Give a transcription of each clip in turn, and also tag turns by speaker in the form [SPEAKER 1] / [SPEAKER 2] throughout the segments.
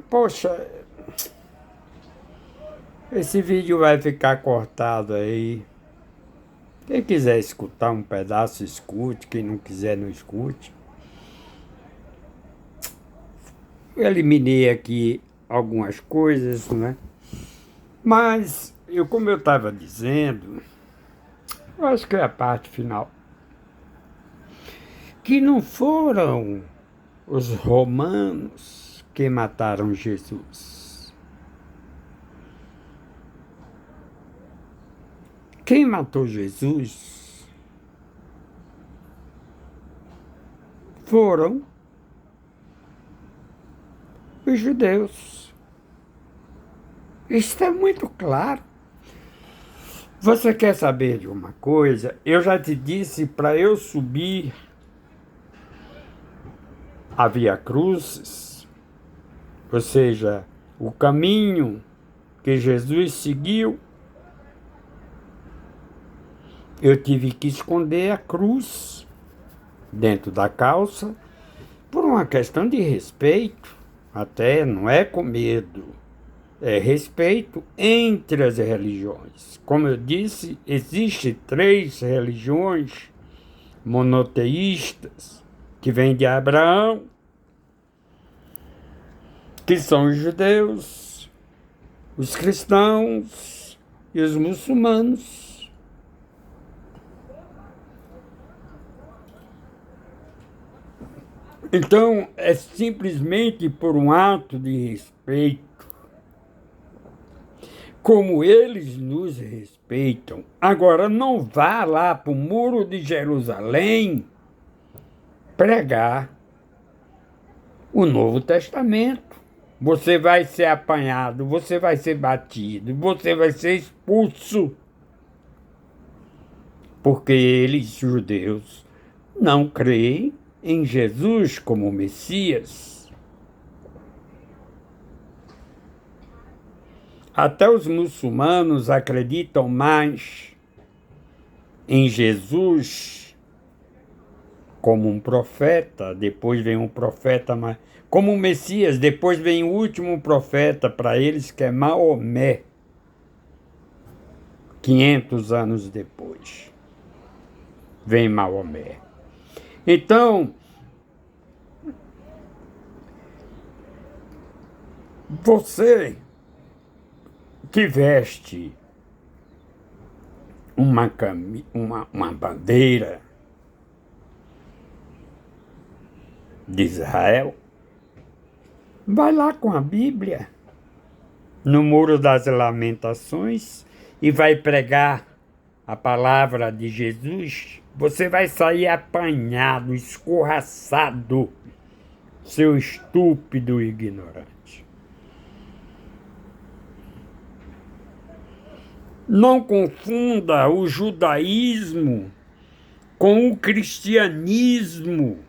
[SPEAKER 1] Poxa, esse vídeo vai ficar cortado aí. Quem quiser escutar um pedaço, escute. Quem não quiser, não escute. Eu eliminei aqui algumas coisas, né? Mas, como eu estava dizendo, eu acho que é a parte final. Que não foram os romanos que mataram Jesus. Quem matou Jesus foram os judeus. Isso é muito claro. Você quer saber de uma coisa? Eu já te disse para eu subir a Via Crucis, ou seja, o caminho que Jesus seguiu, eu tive que esconder a cruz dentro da calça por uma questão de respeito, até não é com medo, é respeito entre as religiões. Como eu disse, existem 3 religiões monoteístas que vêm de Abraão, que são os judeus, os cristãos e os muçulmanos. Então, é simplesmente por um ato de respeito, como eles nos respeitam. Agora, não vá lá para o Muro de Jerusalém pregar o Novo Testamento. Você vai ser apanhado, você vai ser batido, você vai ser expulso. Porque eles, judeus, não creem em Jesus como Messias. Até os muçulmanos acreditam mais em Jesus como um profeta, depois vem um profeta mais, como um Messias, depois vem o último profeta para eles, que é Maomé, 500 anos depois. Vem Maomé. Então, você que veste uma bandeira de Israel, vai lá com a Bíblia no Muro das Lamentações e vai pregar a palavra de Jesus. Você vai sair apanhado, escorraçado, seu estúpido ignorante. Não confunda o judaísmo com o cristianismo,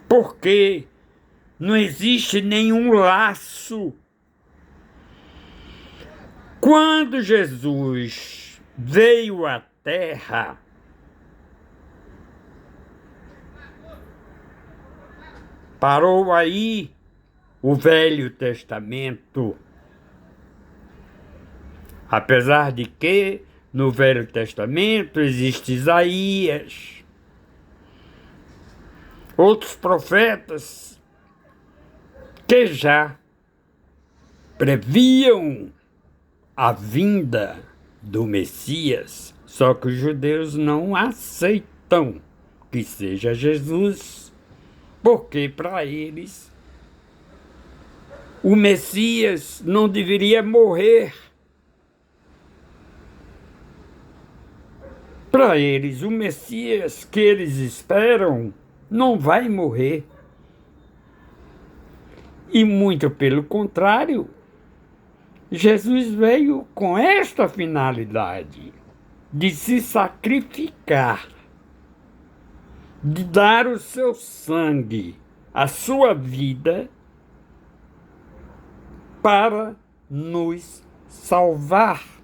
[SPEAKER 1] porque não existe nenhum laço. Quando Jesus veio à Terra, parou aí o Velho Testamento. Apesar de que no Velho Testamento existe Isaías, outros profetas que já previam a vinda do Messias, só que os judeus não aceitam que seja Jesus, porque para eles o Messias não deveria morrer. Para eles, o Messias que eles esperam não vai morrer. E muito pelo contrário, Jesus veio com esta finalidade de se sacrificar, de dar o seu sangue, a sua vida, para nos salvar.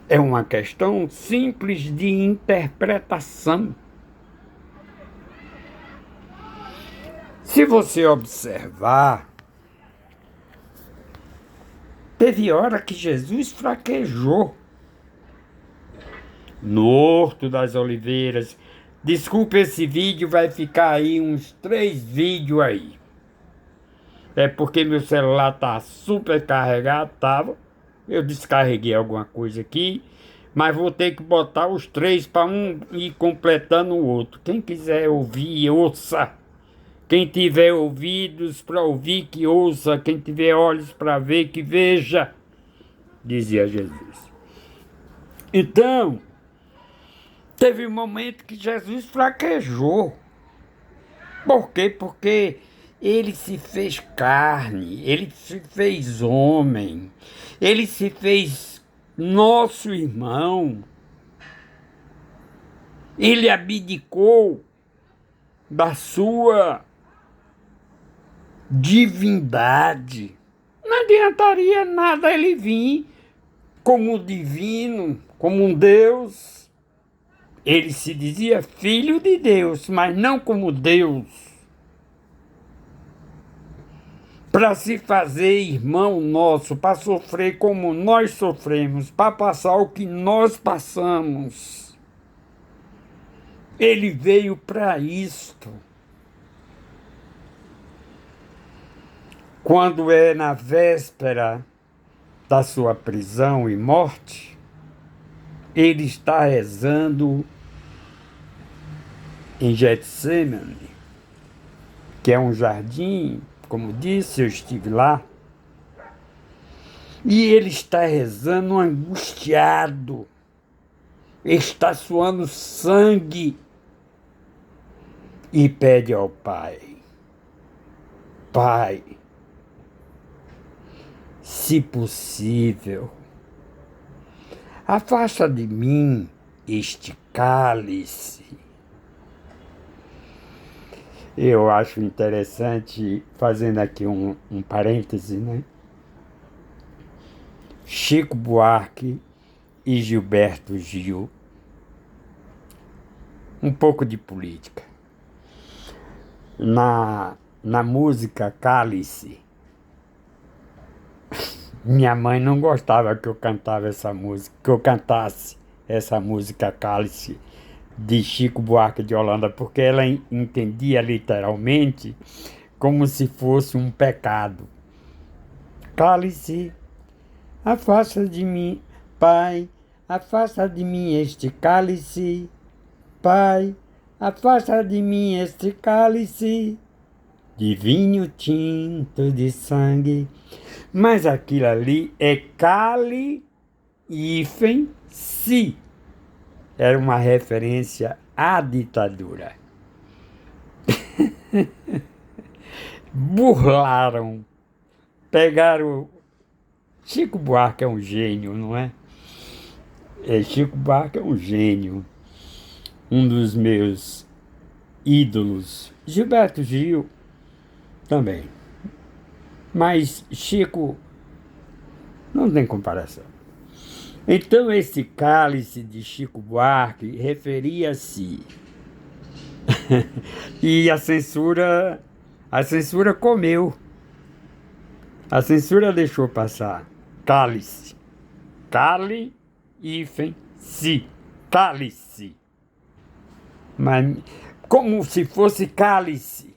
[SPEAKER 1] É uma questão simples de interpretação. Se você observar, teve hora que Jesus fraquejou no Horto das Oliveiras. Desculpa, esse vídeo vai ficar aí uns 3 vídeos aí. É porque meu celular tá super carregado, tava. Eu descarreguei alguma coisa aqui, mas vou ter que botar os 3 para um ir completando o outro. Quem quiser ouvir, ouça. Quem tiver ouvidos para ouvir, que ouça. Quem tiver olhos para ver, que veja, dizia Jesus. Então, teve um momento que Jesus fraquejou. Por quê? Porque ele se fez carne, ele se fez homem, ele se fez nosso irmão, ele abdicou da sua divindade. Não adiantaria nada ele vir como divino, como um Deus. Ele se dizia filho de Deus, mas não como Deus. Para se fazer irmão nosso, para sofrer como nós sofremos, para passar o que nós passamos. Ele veio para isto. Quando é na véspera da sua prisão e morte, ele está rezando em Getsemane, que é um jardim, como disse, eu estive lá, e ele está rezando angustiado, está suando sangue e pede ao Pai: Pai, se possível, afasta de mim este cálice. Eu acho interessante, fazendo aqui um parêntese, né? Chico Buarque e Gilberto Gil. Um pouco de política. Na música Cálice, minha mãe não gostava que eu cantava essa música, que eu cantasse essa música Cálice de Chico Buarque de Holanda, porque ela entendia literalmente como se fosse um pecado. Cálice, afasta de mim, Pai, afasta de mim este cálice. Pai, afasta de mim este cálice de vinho tinto de sangue. Mas aquilo ali é cali hífen si. Era uma referência à ditadura. Burlaram, pegaram. Chico Buarque é um gênio, não é? Chico Buarque é um gênio. Um dos meus ídolos. Gilberto Gil também. Mas Chico não tem comparação. Então esse cálice de Chico Buarque referia-se e a censura comeu. A censura deixou passar. Cálice. Cali, hífen, si. Cálice. Mas como se fosse cálice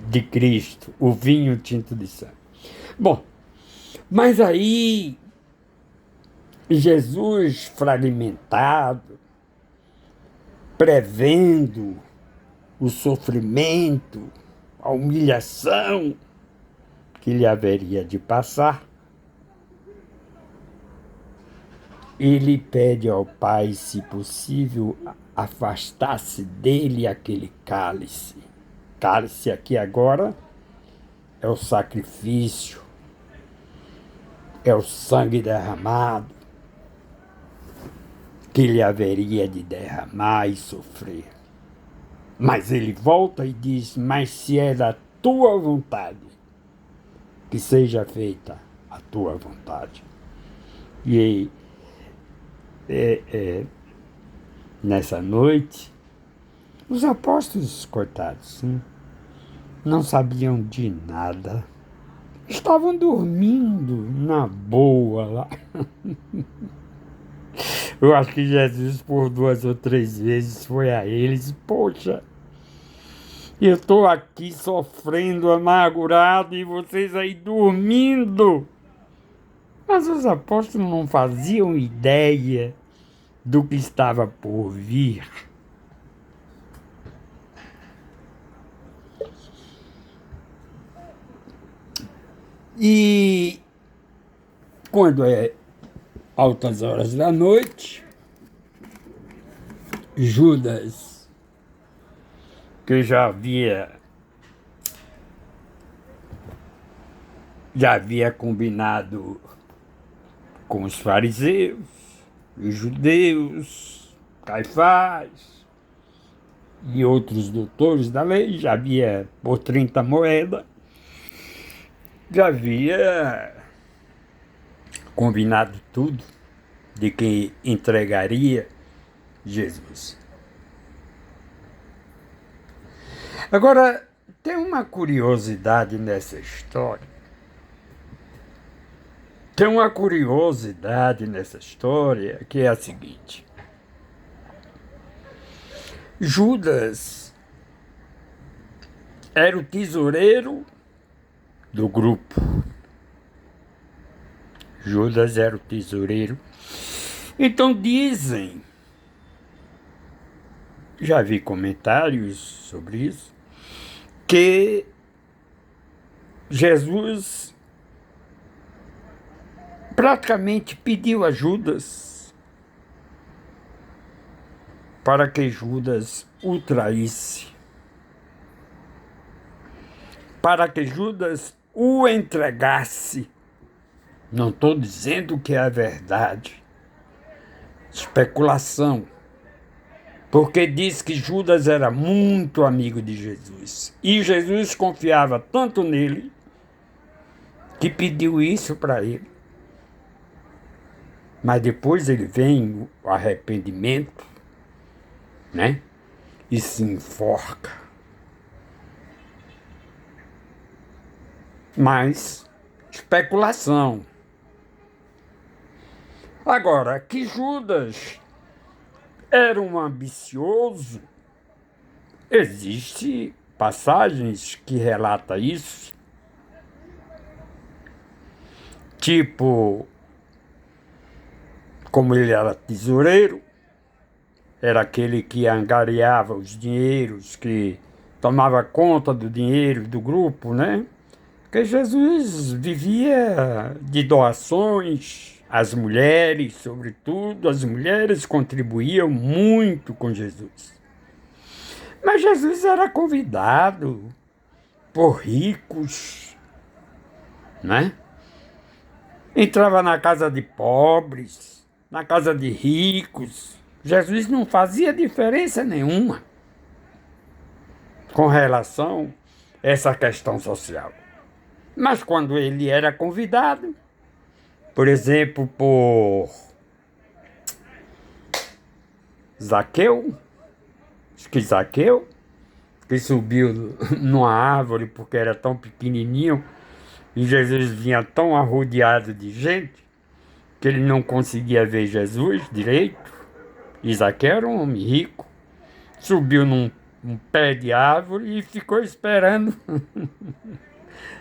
[SPEAKER 1] de Cristo, o vinho tinto de sangue. Bom, mas aí Jesus fragmentado, prevendo o sofrimento, a humilhação que lhe haveria de passar, ele pede ao Pai, se possível, afastar-se dele aquele cálice. Cálice aqui agora é o sacrifício, é o sangue derramado que lhe haveria de derramar e sofrer. Mas ele volta e diz: mas se é da tua vontade, que seja feita a tua vontade. E nessa noite, os apóstolos cortados, sim, não sabiam de nada. Estavam dormindo na boa lá. Eu acho que Jesus, por 2 ou 3 vezes, foi a eles. Poxa, eu estou aqui sofrendo, amargurado, e vocês aí dormindo. Mas os apóstolos não faziam ideia do que estava por vir. E quando é altas horas da noite, Judas, que já havia combinado com os fariseus, os judeus, Caifás e outros doutores da lei, já havia por 30 moedas, já havia combinado tudo de quem entregaria Jesus. Agora, tem uma curiosidade nessa história. Tem uma curiosidade nessa história que é a seguinte. Judas era o tesoureiro do grupo. Judas era o tesoureiro. Então dizem, já vi comentários sobre isso, que Jesus praticamente pediu a Judas para que Judas o traísse, para que Judas o entregasse. Não estou dizendo que é a verdade. Especulação. Porque diz que Judas era muito amigo de Jesus. E Jesus confiava tanto nele que pediu isso para ele. Mas depois ele vem o arrependimento, né? E se enforca. Mas especulação. Agora, que Judas era um ambicioso, existe passagens que relatam isso. Tipo, como ele era tesoureiro, era aquele que angariava os dinheiros, que tomava conta do dinheiro do grupo, né? Porque Jesus vivia de doações. As mulheres, sobretudo, as mulheres contribuíam muito com Jesus. Mas Jesus era convidado por ricos, né? Entrava na casa de pobres, na casa de ricos. Jesus não fazia diferença nenhuma com relação a essa questão social. Mas quando ele era convidado, por exemplo, por Zaqueu, acho que Zaqueu, que subiu numa árvore porque era tão pequenininho e Jesus vinha tão arrodeado de gente que ele não conseguia ver Jesus direito. E Zaqueu era um homem rico, subiu num pé de árvore e ficou esperando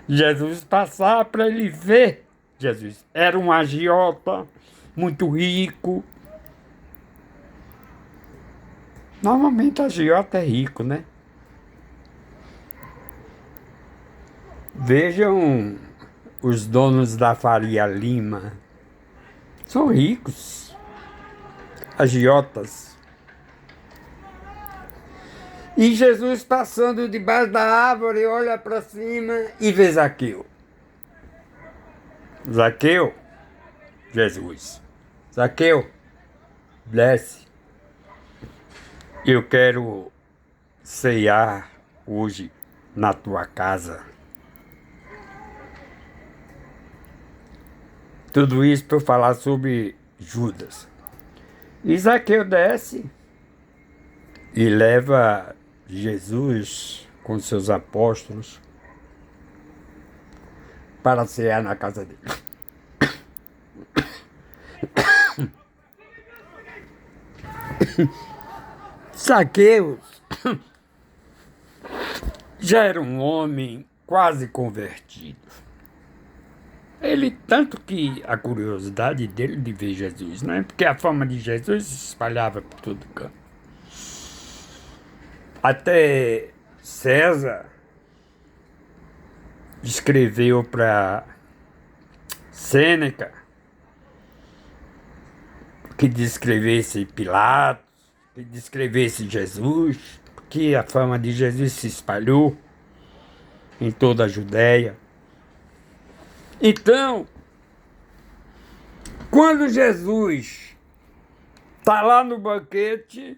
[SPEAKER 1] Jesus passar para ele ver Jesus. Era um agiota, muito rico. Normalmente agiota é rico, né? Vejam os donos da Faria Lima. São ricos, agiotas. E Jesus passando debaixo da árvore, olha para cima e vê Zaqueu. Zaqueu, Jesus. Zaqueu, desce. Eu quero ceiar hoje na tua casa. Tudo isso para eu falar sobre Judas. E Zaqueu desce e leva Jesus com seus apóstolos para cear na casa dele. Zaqueu já era um homem quase convertido. Ele, tanto que a curiosidade dele de ver Jesus, né? Porque a fama de Jesus se espalhava por todo canto. Até César escreveu para Sêneca que descrevesse Pilatos, que descrevesse Jesus, porque a fama de Jesus se espalhou em toda a Judéia. Então, quando Jesus está lá no banquete,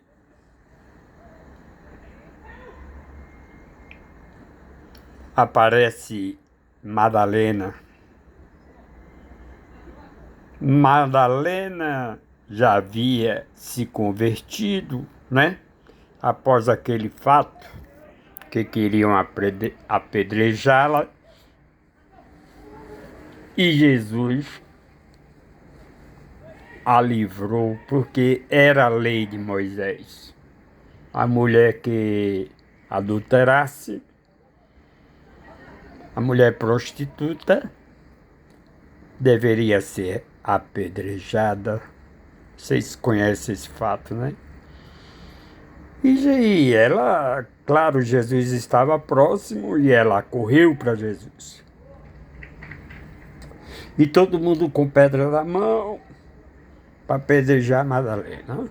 [SPEAKER 1] aparece Madalena. Madalena já havia se convertido, né? Após aquele fato, que queriam apedrejá-la. E Jesus a livrou, porque era a lei de Moisés. A mulher que adulterasse, a mulher prostituta, deveria ser apedrejada. Vocês conhecem esse fato, né? E ela, claro, Jesus estava próximo e ela correu para Jesus. E todo mundo com pedra na mão para apedrejar Madalena.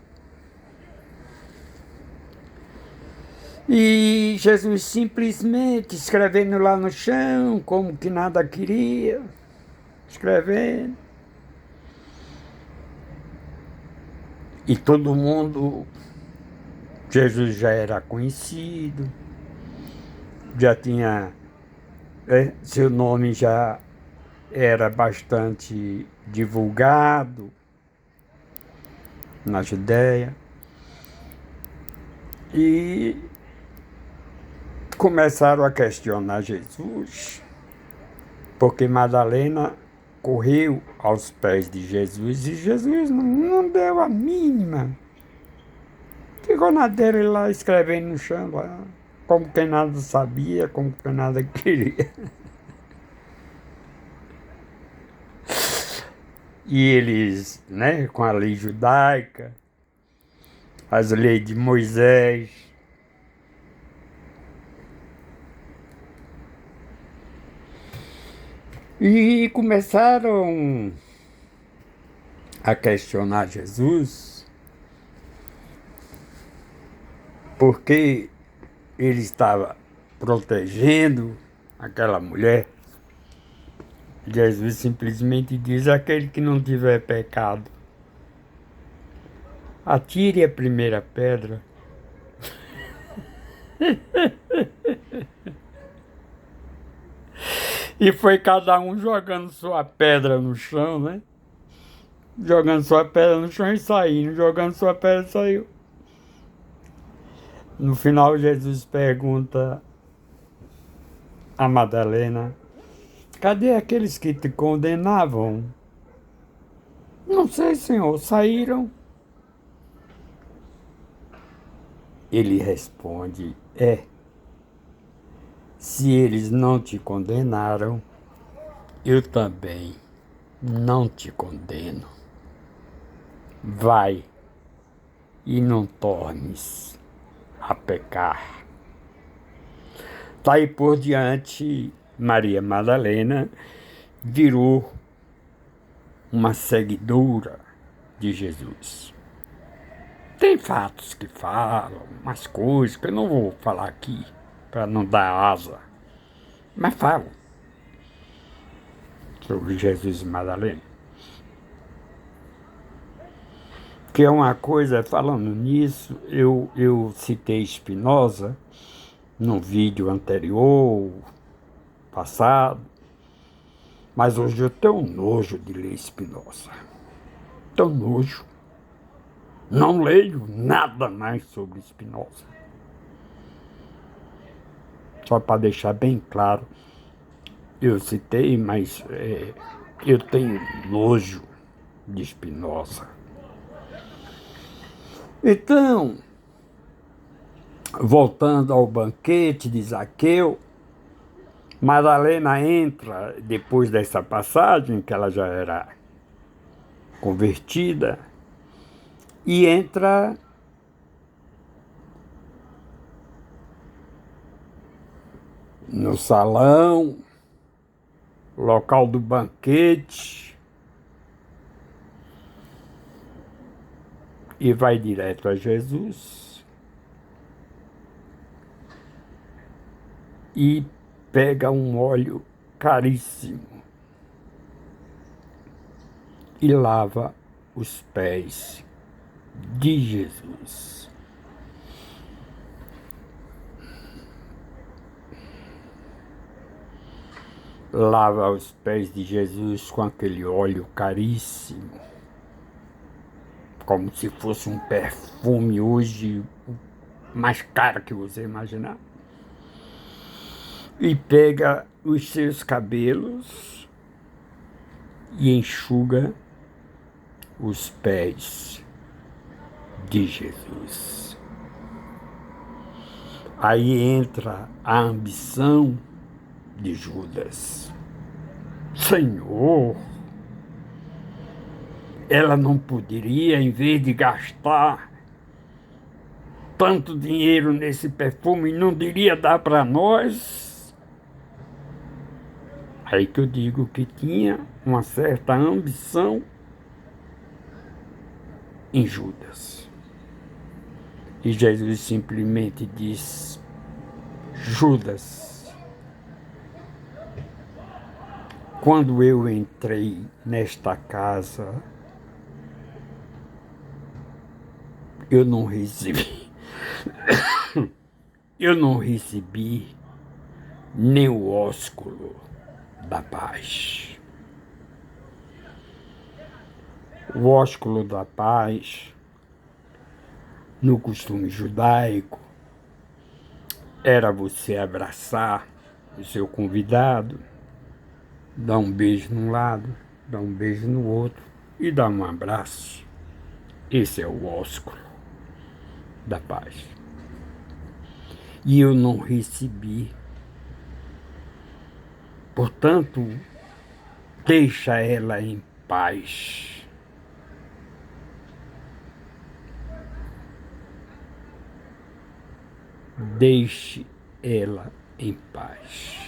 [SPEAKER 1] E Jesus simplesmente escrevendo lá no chão, como que nada queria, escrevendo. E todo mundo, Jesus já era conhecido, já tinha, seu nome já era bastante divulgado na Judéia. E começaram a questionar Jesus, porque Madalena correu aos pés de Jesus e Jesus não deu a mínima. Ficou na dele lá escrevendo no chão, lá, como quem nada sabia, como quem nada queria. E eles, né, com a lei judaica, as leis de Moisés, e começaram a questionar Jesus, porque ele estava protegendo aquela mulher. Jesus simplesmente diz: aquele que não tiver pecado, atire a primeira pedra. E foi cada um jogando sua pedra no chão, né? Jogando sua pedra no chão e saindo, jogando sua pedra e saiu. No final, Jesus pergunta a Madalena: cadê aqueles que te condenavam? Não sei, Senhor, saíram. Ele responde: se eles não te condenaram, eu também não te condeno. Vai e não tornes a pecar. Daí por diante, Maria Madalena virou uma seguidora de Jesus. Tem fatos que falam, umas coisas que eu não vou falar aqui, para não dar asa, mas falam sobre Jesus e Madalena. Que é uma coisa, falando nisso, eu citei Spinoza num vídeo anterior, passado, mas hoje eu tenho nojo de ler Spinoza. Tenho nojo. Não leio nada mais sobre Spinoza. só para deixar bem claro, eu citei, mas eu tenho nojo de Spinoza. Então, voltando ao banquete de Zaqueu, Madalena entra, depois dessa passagem, que ela já era convertida, e entra no salão, local do banquete, e vai direto a Jesus e pega um óleo caríssimo e lava os pés de Jesus. Lava os pés de Jesus com aquele óleo caríssimo, como se fosse um perfume hoje mais caro que você imaginar. E pega os seus cabelos e enxuga os pés de Jesus. Aí entra a ambição de Judas. Senhor, ela não poderia, em vez de gastar tanto dinheiro nesse perfume, não deveria dar para nós? Aí que eu digo que tinha uma certa ambição em Judas. E Jesus simplesmente diz: Judas, quando eu entrei nesta casa, eu não recebi nem o ósculo da paz. O ósculo da paz, no costume judaico, era você abraçar o seu convidado, dar um beijo num lado, dar um beijo no outro e dar um abraço. Esse é o ósculo da paz. E eu não recebi. Portanto, deixa ela em paz. Deixe ela em paz.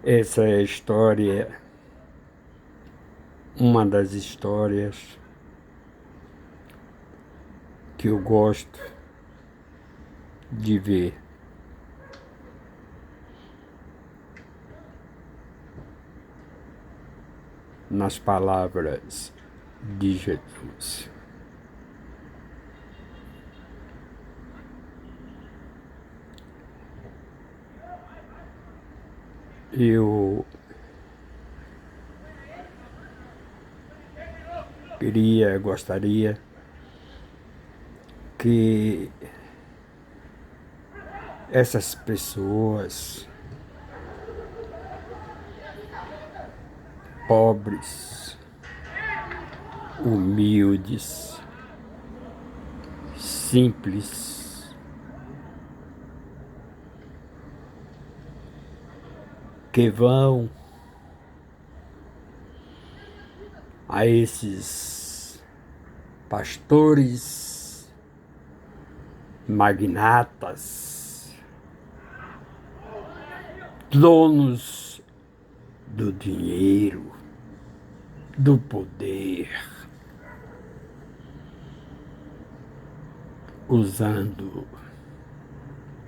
[SPEAKER 1] Essa é a história, uma das histórias que eu gosto de ver. Nas palavras de Jesus. Eu gostaria que essas pessoas pobres, humildes, simples, que vão a esses pastores, magnatas, donos do dinheiro, do poder, usando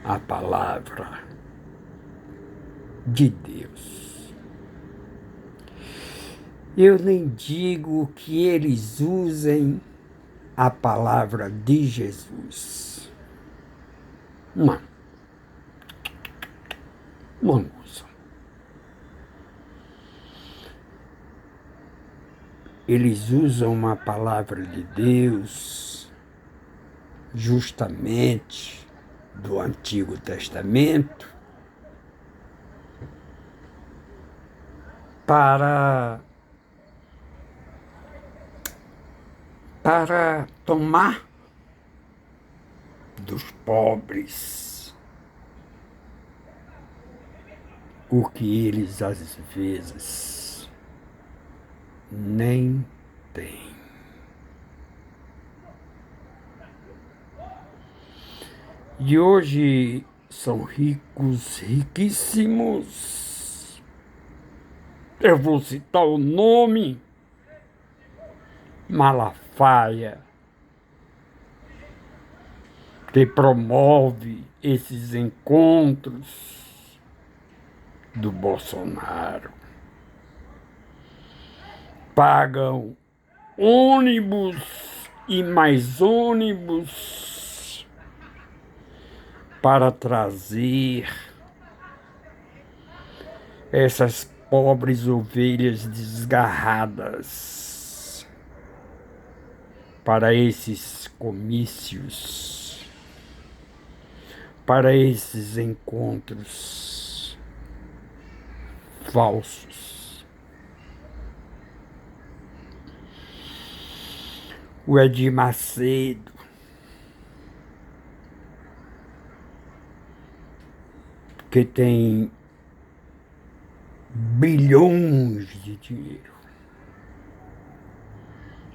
[SPEAKER 1] a palavra de Deus. Eu nem digo que eles usem a palavra de Jesus. Não. Não usam. Eles usam a palavra de Deus justamente do Antigo Testamento para tomar dos pobres o que eles às vezes nem têm. E hoje são ricos, riquíssimos. Eu vou citar o nome: Malafaia, que promove esses encontros do Bolsonaro. Pagam ônibus e mais ônibus para trazer essas pobres ovelhas desgarradas para esses comícios, para esses encontros falsos. O Edir Macedo, que tem bilhões de dinheiro,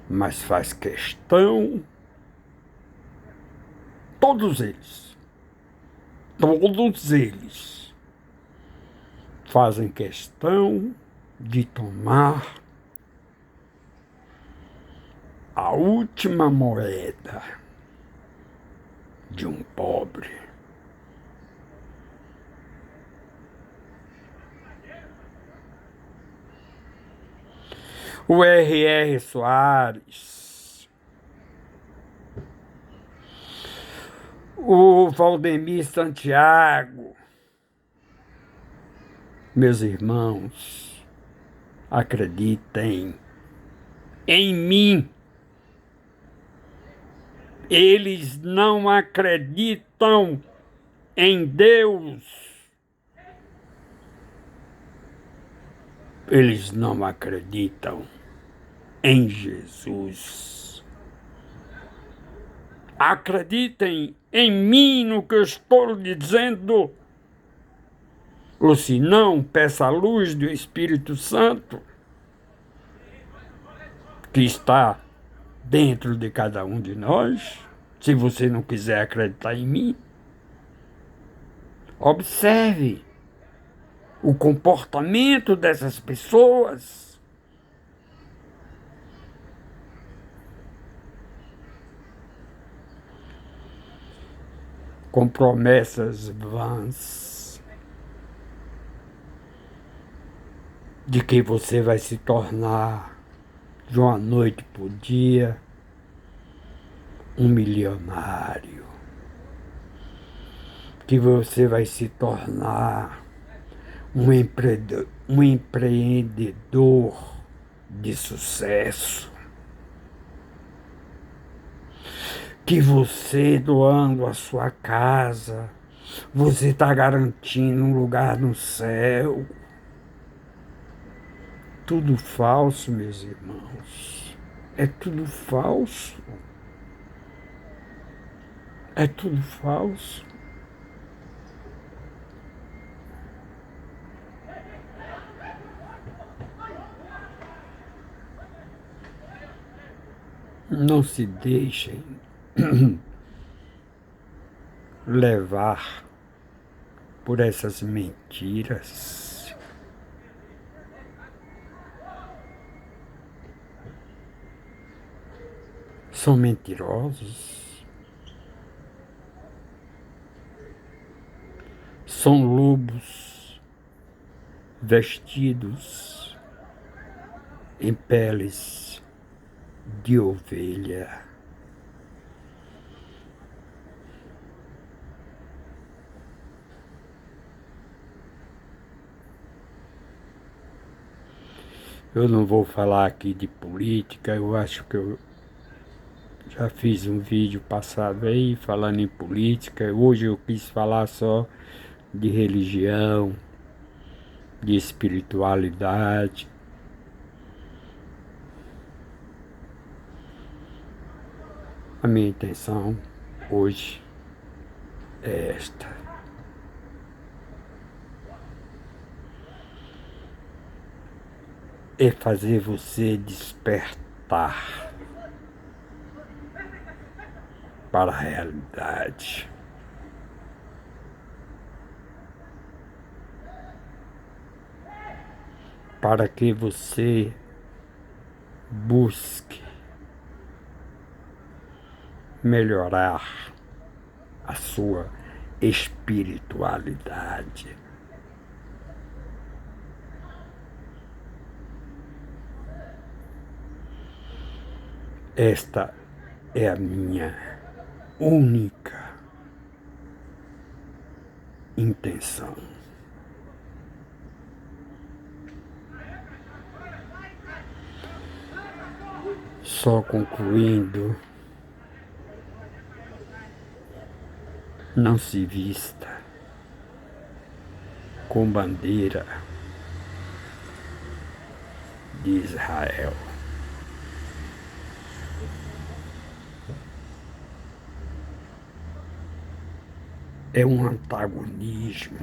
[SPEAKER 1] mas faz questão, todos eles fazem questão de tomar a última moeda de um pobre. O R.R. Soares, o Valdemir Santiago, meus irmãos, acreditem em mim. Eles não acreditam em Deus. Eles não acreditam em Jesus. Acreditem em mim, no que eu estou lhe dizendo. Ou se não, peça a luz do Espírito Santo, que está dentro de cada um de nós. Se você não quiser acreditar em mim, observe o comportamento dessas pessoas. Com promessas vãs de que você vai se tornar, de uma noite por dia, um milionário, que você vai se tornar um empreendedor de sucesso, que você, doando a sua casa, você está garantindo um lugar no céu. Tudo falso, meus irmãos. É tudo falso. É tudo falso. Não se deixem levar por essas mentiras. São mentirosos. São lobos vestidos em peles de ovelha. Eu não vou falar aqui de política, eu acho que eu Já fiz um vídeo passado aí falando em política. Hoje eu quis falar só de religião, de espiritualidade. A minha intenção hoje é esta. É fazer você despertar para a realidade. Para que você busque melhorar a sua espiritualidade. Esta é a minha única intenção. Só concluindo, não se vista com bandeira de Israel. É um antagonismo.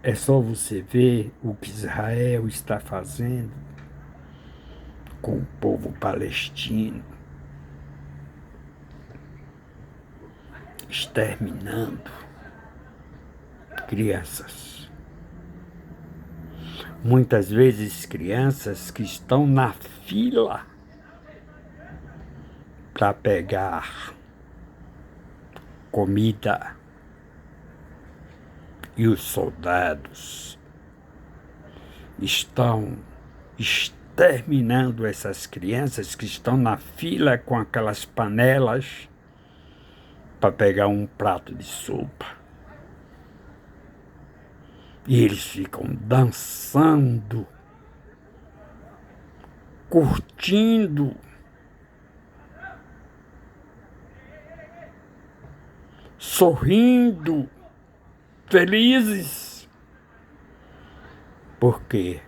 [SPEAKER 1] É só você ver o que Israel está fazendo com o povo palestino, exterminando crianças. Muitas vezes crianças que estão na fila para pegar comida, e os soldados estão exterminando essas crianças que estão na fila com aquelas panelas para pegar um prato de sopa. E eles ficam dançando, curtindo, sorrindo, felizes, porque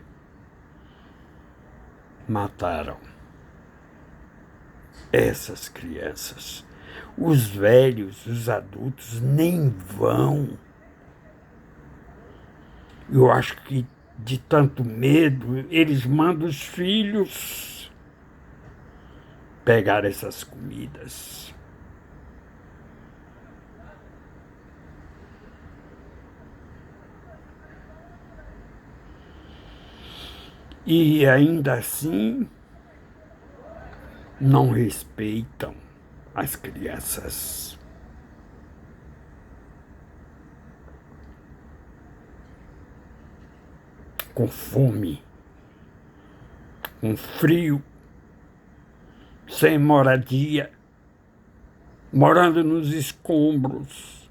[SPEAKER 1] mataram essas crianças. Os velhos, os adultos nem vão. Eu acho que de tanto medo, eles mandam os filhos pegar essas comidas. E ainda assim, não respeitam as crianças. Com fome, com frio, sem moradia, morando nos escombros.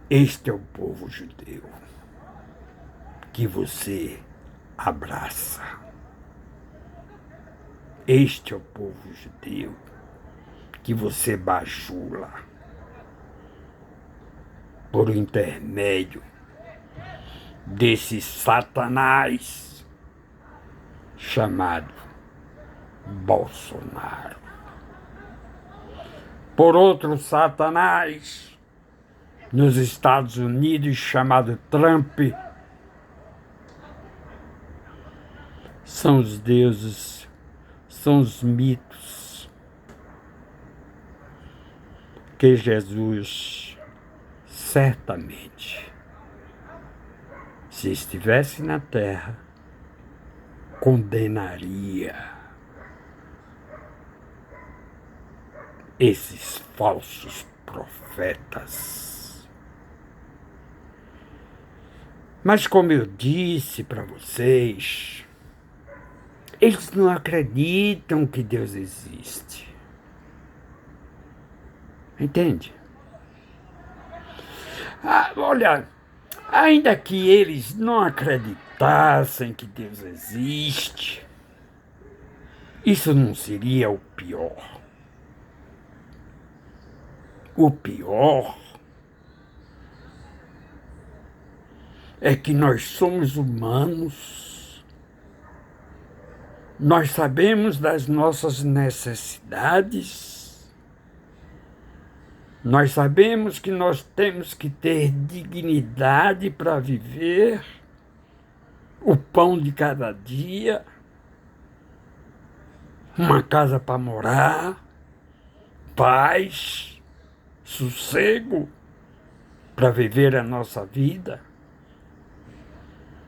[SPEAKER 1] Este é o povo judeu que você abraça. Este é o povo judeu que você bajula por intermédio desse Satanás chamado Bolsonaro. Por outro Satanás nos Estados Unidos chamado Trump. São os deuses, são os mitos que Jesus certamente, se estivesse na terra, condenaria esses falsos profetas. Mas como eu disse para vocês, eles não acreditam que Deus existe. Entende? Olha, Ainda que eles não acreditassem que Deus existe, isso não seria o pior. O pior é que nós somos humanos, nós sabemos das nossas necessidades, nós sabemos que nós temos que ter dignidade para viver, o pão de cada dia, uma casa para morar, paz, sossego para viver a nossa vida.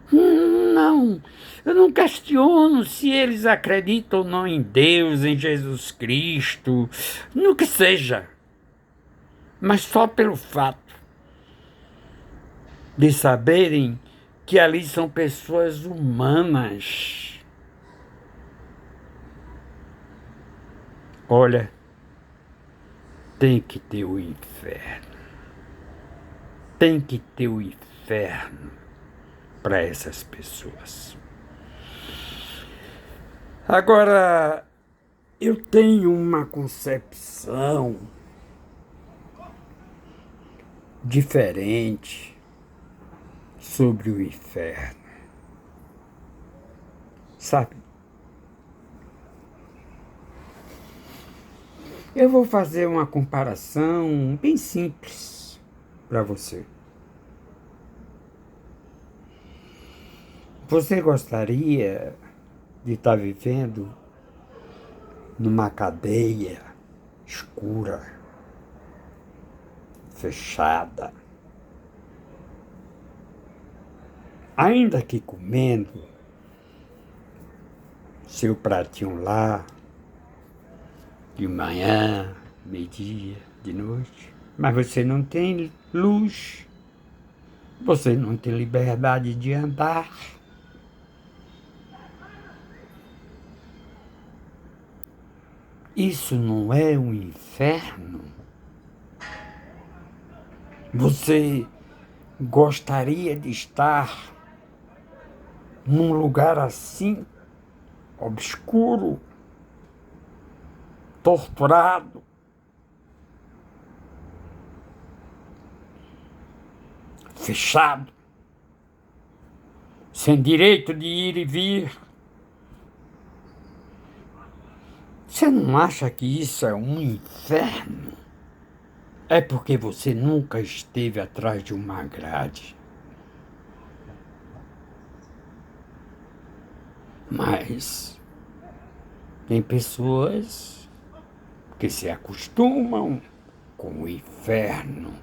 [SPEAKER 1] Não, eu não questiono se eles acreditam ou não em Deus, em Jesus Cristo, no que seja, mas só pelo fato de saberem que ali são pessoas humanas. Olha, tem que ter o inferno. Tem que ter o inferno para essas pessoas. Agora, eu tenho uma concepção diferente sobre o inferno. Sabe? Eu vou fazer uma comparação bem simples para você. Você gostaria de estar vivendo numa cadeia escura, fechada, ainda que comendo seu pratinho lá, de manhã, meio-dia, de noite, mas você não tem luz, você não tem liberdade de andar. Isso não é um inferno? Você gostaria de estar num lugar assim, obscuro, torturado, fechado, sem direito de ir e vir? Você não acha que isso é um inferno? É porque você nunca esteve atrás de uma grade. Mas tem pessoas que se acostumam com o inferno.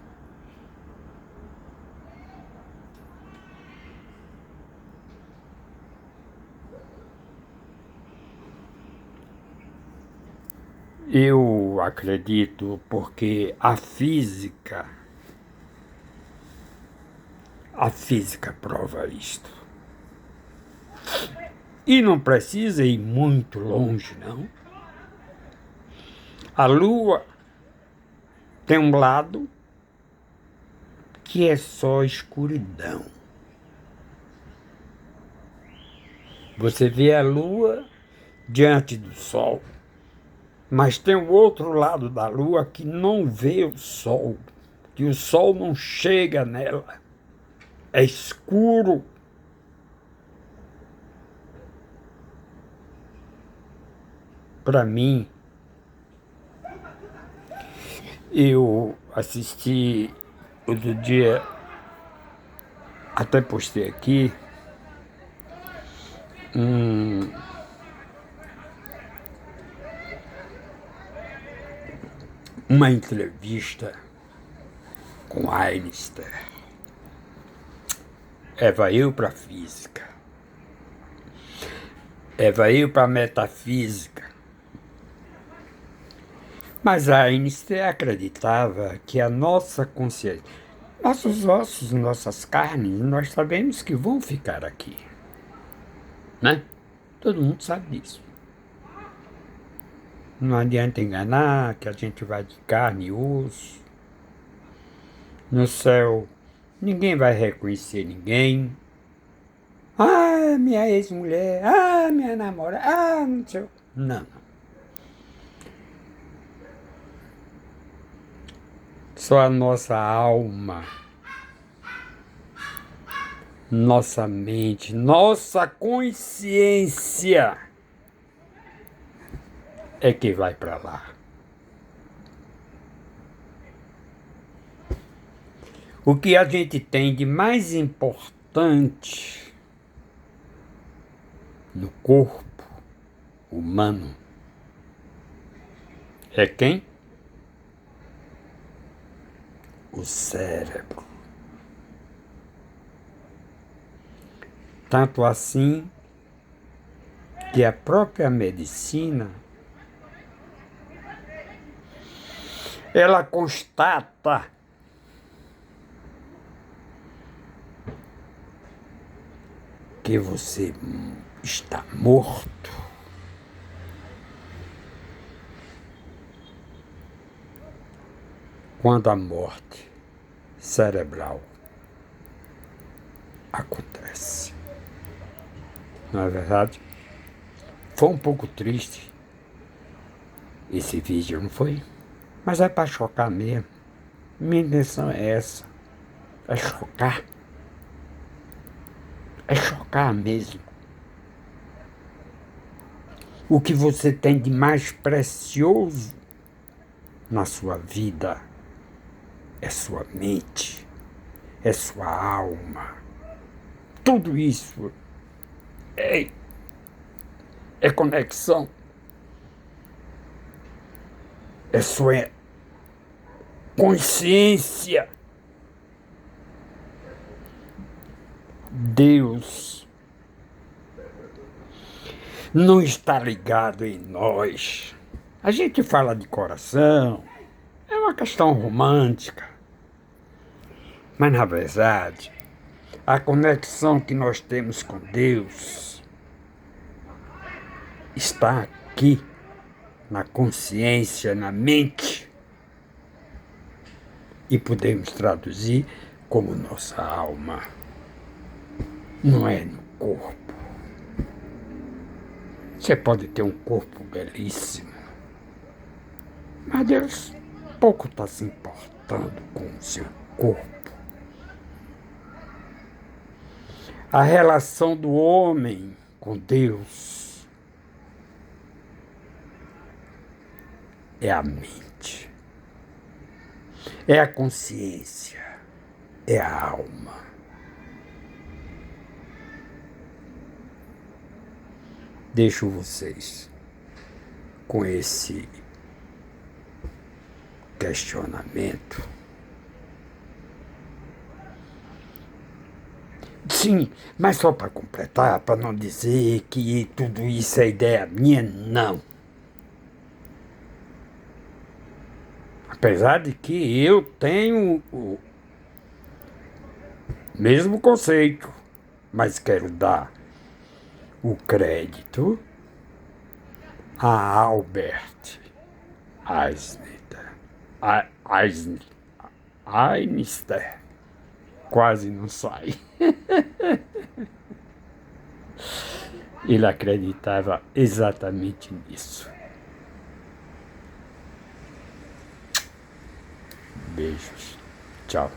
[SPEAKER 1] Eu acredito porque a física prova isto. E não precisa ir muito longe, não. A Lua tem um lado que é só escuridão. Você vê a Lua diante do Sol, mas tem o outro lado da Lua que não vê o Sol, que o Sol não chega nela. É escuro. Para mim, eu assisti outro dia, até postei aqui, uma entrevista com Einstein. Eva eu para a física. Eva eu para a metafísica. Mas Einstein acreditava que a nossa consciência, nossos ossos, nossas carnes, nós sabemos que vão ficar aqui. Né? Todo mundo sabe disso. Não adianta enganar que a gente vai de carne e osso. No céu ninguém vai reconhecer ninguém. Ah, minha ex-mulher, ah, minha namorada, ah, não sei. Não. Só a nossa alma, nossa mente, nossa consciência é que vai para lá. O que a gente tem de mais importante no corpo humano é quem? O cérebro. Tanto assim que a própria medicina ela constata que você está morto quando a morte cerebral acontece. Não é verdade? Foi um pouco triste esse vídeo, não foi? Mas é para chocar mesmo. Minha intenção é essa. É chocar. É chocar mesmo. O que você tem de mais precioso na sua vida é sua mente, é sua alma. Tudo isso é conexão. É sua consciência. Deus não está ligado em nós. A gente fala de coração, é uma questão romântica. Mas, na verdade, a conexão que nós temos com Deus está aqui, na consciência, na mente. E podemos traduzir como nossa alma. Não é no corpo. Você pode ter um corpo belíssimo, mas Deus pouco está se importando com o seu corpo. A relação do homem com Deus é a mente, é a consciência, é a alma. Deixo vocês com esse questionamento. Sim, mas só para completar, para não dizer que tudo isso é ideia minha, não. Apesar de que eu tenho o mesmo conceito, mas quero dar o crédito a Albert Einstein. Quase não sai. Ele acreditava exatamente nisso. Beijos. Tchau.